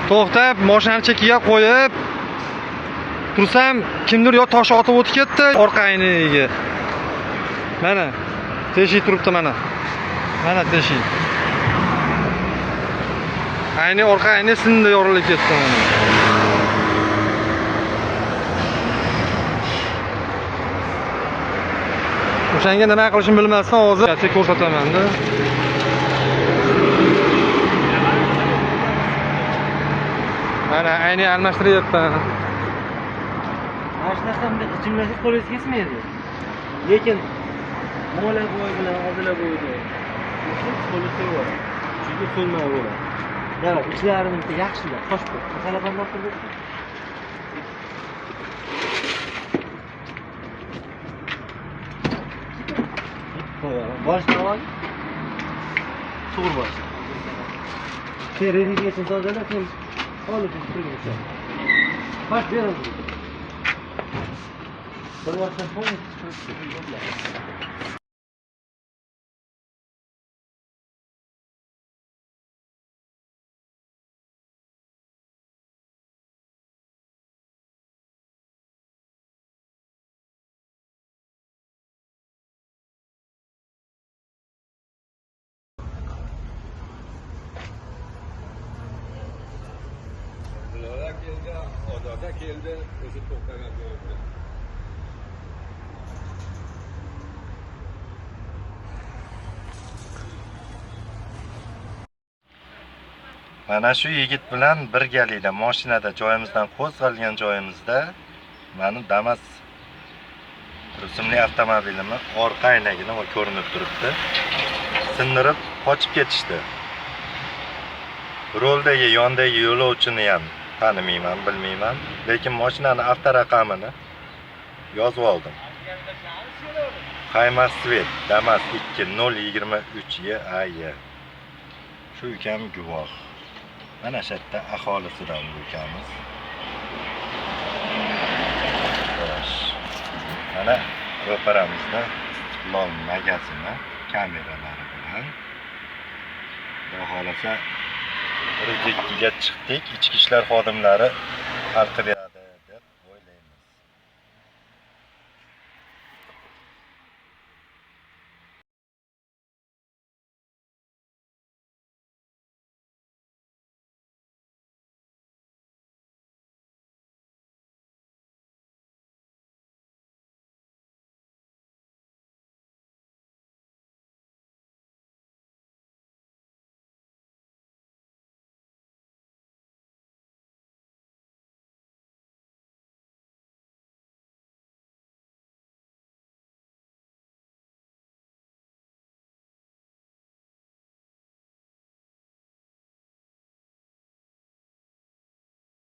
To'xtab, mashinani chekkiga qo'yib tursam, kimdir yo tosh otib o'tib ketdi orqa ayniga. Mana teshik turibdi mana. Mana teshik. Ayni orqa ayni sindi yorilib ketdi mana. O'shanga nima qilishimni bilmasdan hozir siz ko'rsataman-da. Mana ayni almashtiryapman. Mana shunaqa jumlasiz qo'lingiz kesmaydi. Lekin mo'la bo'y bilan oldila bo'yda. Qo'lisi bor. Juda so'nmay bo'ladi. Davlat ichlarini yaxshilab qo'shib, masala qanday qilib boshdan to'g'ri bosh. Teriniga için tozalab, sen olib turibsan. Baş berin. Bir vaqtdan so'ng chiqib Ozoda keldi, o'zi to'xtagan joyda. Mana shu yigit bilan birgalikda mashinada joyimizdan qo'zg'algan joyimizda meni Damas rusumli avtomobilimi orqa aynagini ko'rinib turibdi. Sindirib qochib ketishdi. Roldagi yondagi yo'lovchini ham tanımayman, bilmayman, lekin mashinani avtoraqamini yozib oldim. Qaymasvet Damas 2.023 YAY. Shu ukam guvoh. Mana shu yerda aholisidan bu ukamiz. Mana ro'paramizda lol magazini kameralari bilan xohlasa bir ikkiga chiqdik, ichki ishlar xodimlari hal qilib